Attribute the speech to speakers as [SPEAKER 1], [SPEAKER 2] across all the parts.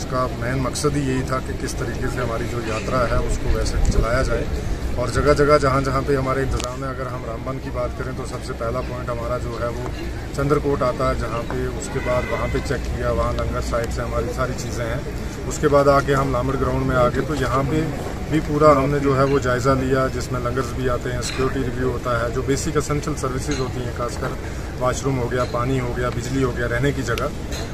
[SPEAKER 1] उसका मेन मकसद ही यही था कि किस तरीके से हमारी जो यात्रा है उसको वैसे चलाया जाए। और जगह जगह जहाँ जहाँ पे हमारे इंतज़ाम है, अगर हम रामबन की बात करें तो सबसे पहला पॉइंट हमारा जो है वो चंद्रकोट आता है, जहाँ पे उसके बाद वहाँ पे चेक किया, वहाँ लंगर साइड से हमारी सारी चीज़ें हैं। उसके बाद आके हम लामड़ ग्राउंड में आ गए, तो यहाँ पे भी पूरा हमने जो है वो जायज़ा लिया, जिसमें लंगर्स भी आते हैं, सिक्योरिटी रिव्यू होता है, जो बेसिक एसेंशियल सर्विसेज होती हैं, खासकर वाशरूम हो गया, पानी हो गया, बिजली हो गया, रहने की जगह।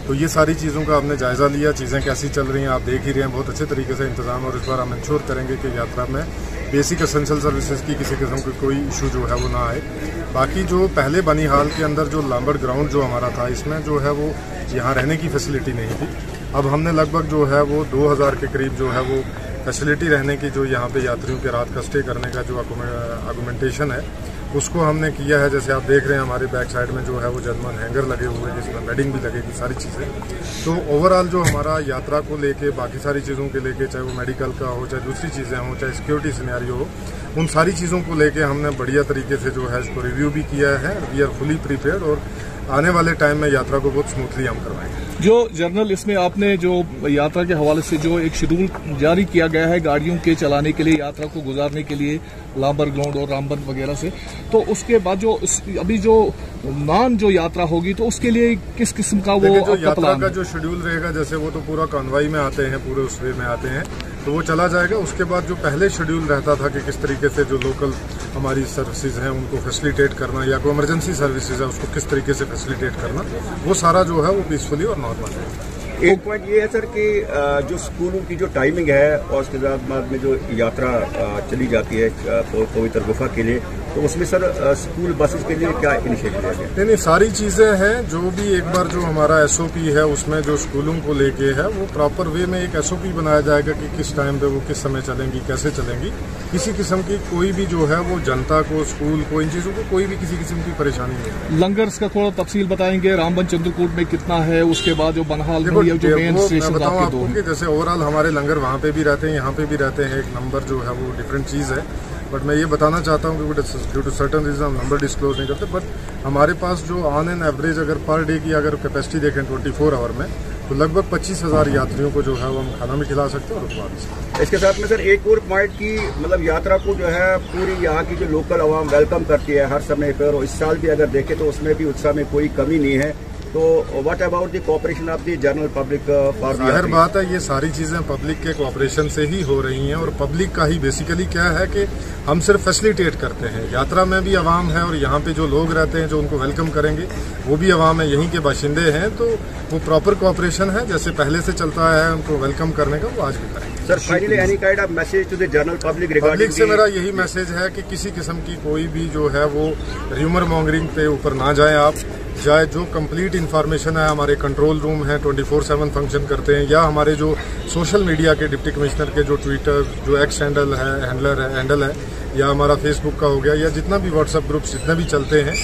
[SPEAKER 1] तो ये सारी चीज़ों का हमने जायज़ा लिया, चीज़ें कैसी चल रही हैं आप देख ही रहे हैं, बहुत अच्छे तरीके से इंतजाम। और इस बार हम इंश्योर करेंगे कि यात्रा में बेसिक एसेंशियल सर्विसेज की किसी किस्म की कोई इशू जो है वो ना आए। बाकी जो पहले बनिहाल के अंदर जो लामड़ ग्राउंड जो हमारा था, इसमें जो है वो यहाँ रहने की फैसिलिटी नहीं थी। अब हमने लगभग जो है वो 2000 के करीब जो है वो फैसिलिटी रहने की, जो यहाँ पे यात्रियों के रात का स्टे करने का जो आर्गुमेंटेशन है उसको हमने किया है। जैसे आप देख रहे हैं हमारे बैक साइड में जो है वो जर्मन हैंगर लगे हुए हैं, जिसमें बेडिंग भी लगेगी, सारी चीज़ें। तो ओवरऑल जो हमारा यात्रा को लेके, बाकी सारी चीज़ों के लेके, चाहे वो मेडिकल का हो, चाहे दूसरी चीज़ें हों, चाहे सिक्योरिटी सिनेरियो हो, उन सारी चीज़ों को लेके हमने बढ़िया तरीके से जो है इसको रिव्यू भी किया है। वी आर फुली प्रीपेयर्ड और आने वाले टाइम में यात्रा को बहुत स्मूथली हम करवाएंगे।
[SPEAKER 2] जो जनरल, इसमें आपने जो यात्रा के हवाले से जो एक शेड्यूल जारी किया गया है गाड़ियों के चलाने के लिए, यात्रा को गुजारने के लिए लामड़ ग्राउंड और रामबन वगैरह से, तो उसके बाद जो अभी जो नॉन जो यात्रा होगी तो उसके लिए किस किस्म का वो
[SPEAKER 1] जो यात्रा का जो शेड्यूल रहेगा, जैसे वो तो पूरा कॉन्वाई में आते हैं, पूरे उस वे में आते हैं, तो वो चला जाएगा। उसके बाद जो पहले शेड्यूल रहता था कि किस तरीके से जो लोकल हमारी सर्विसेज हैं उनको फैसिलिटेट करना, या कोई इमरजेंसी सर्विसेज है उसको किस तरीके से फैसिलिटेट करना, वो सारा जो है वो पीसफुली और नॉर्मल है।
[SPEAKER 3] एक पॉइंट ये है सर कि जो स्कूलों की जो टाइमिंग है और उसके बाद में जो यात्रा चली जाती है पवित्र गुफा के लिए, तो उसमें सर स्कूल बसेस के लिए क्या इनिशिएटिव है?
[SPEAKER 1] नहीं, सारी चीज़ें हैं। जो भी एक बार जो हमारा एसओपी है उसमें जो स्कूलों को लेके है वो प्रॉपर वे में एक एसओपी बनाया जाएगा कि किस टाइम पे वो किस समय चलेंगी, कैसे चलेंगी। किसी किस्म की कोई भी जो है वो जनता को, स्कूल को, इन चीज़ों को कोई भी किसी किस्म की परेशानी नहीं है।
[SPEAKER 2] लंगर्स का थोड़ा तफसील बताएंगे, रामबन चंद्रकोट में कितना है, उसके बाद जो बनहाल जो मेन स्टेशन
[SPEAKER 1] बताऊँ आपको कि जैसे ओवरऑल हमारे लंगर वहाँ पे भी रहते हैं, यहाँ पे भी रहते हैं। एक नंबर जो है वो डिफरेंट चीज़ है, बट मैं ये बताना चाहता हूँ कि ड्यू टू सर्टन रीजन हम नंबर डिस्क्लोज नहीं करते। बट हमारे पास जो ऑन एन एवरेज अगर पर डे की अगर कैपेसिटी देखें 24 आवर में, तो लगभग 25,000 यात्रियों को जो है वो हम खाना भी खिला सकते हैं और रुकवा भी सकते हैं।
[SPEAKER 3] इसके साथ में सर एक और पॉइंट की, मतलब यात्रा को जो है पूरी यहाँ की जो लोकल आवाम वेलकम करती है हर समय पर, और इस साल भी अगर देखें तो उसमें भी उत्साह में कोई कमी नहीं है। तो what about the cooperation of the general public for?
[SPEAKER 1] जाहिर बात है ये सारी चीजें पब्लिक के कोऑपरेशन से ही हो रही हैं, और पब्लिक का ही बेसिकली क्या है कि हम सिर्फ फैसिलिटेट करते हैं। यात्रा में भी आवाम है और यहाँ पे जो लोग रहते हैं जो उनको वेलकम करेंगे वो भी आवाम है, यहीं के बाशिंदे हैं। तो वो प्रॉपर कोऑपरेशन है, जैसे पहले से चलता है उनको वेलकम करने का, वो आज भी करेंगे।
[SPEAKER 3] Sir finally any kind of message to the general public regarding?
[SPEAKER 1] Public से मेरा यही मैसेज है कि किसी किस्म की कोई भी जो है वो र्यूमर मॉन्गरिंग पे ऊपर ना जाएं आप। चाहे जो कंप्लीट इन्फॉर्मेशन है, हमारे कंट्रोल रूम है 24/7 फंक्शन करते हैं, या हमारे जो सोशल मीडिया के डिप्टी कमिश्नर के जो ट्विटर, जो एक्स हैंडल है, या हमारा फेसबुक का हो गया, या जितना भी व्हाट्सएप ग्रुप्स जितने भी चलते हैं,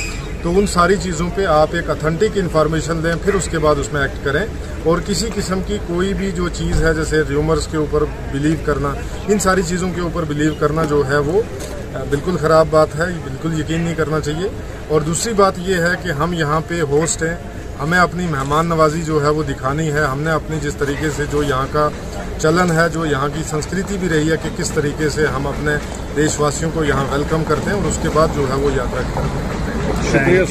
[SPEAKER 1] तो उन सारी चीज़ों पे आप एक ऑथेंटिक इन्फॉर्मेशन दें, फिर उसके बाद उसमें एक्ट करें। और किसी किस्म की कोई भी जो चीज़ है, जैसे र्यूमर्स के ऊपर बिलीव करना, इन सारी चीज़ों के ऊपर बिलीव करना जो है वो बिल्कुल ख़राब बात है, बिल्कुल यकीन नहीं करना चाहिए। और दूसरी बात यह है कि हम यहाँ पे होस्ट हैं, हमें अपनी मेहमान नवाजी जो है वो दिखानी है। हमने अपनी जिस तरीके से जो यहाँ का चलन है, जो यहाँ की संस्कृति भी रही है कि किस तरीके से हम अपने देशवासियों को यहाँ वेलकम करते हैं और उसके बाद जो है वो यात्रा की तरफ करते हैं।
[SPEAKER 2] शुक्रिया।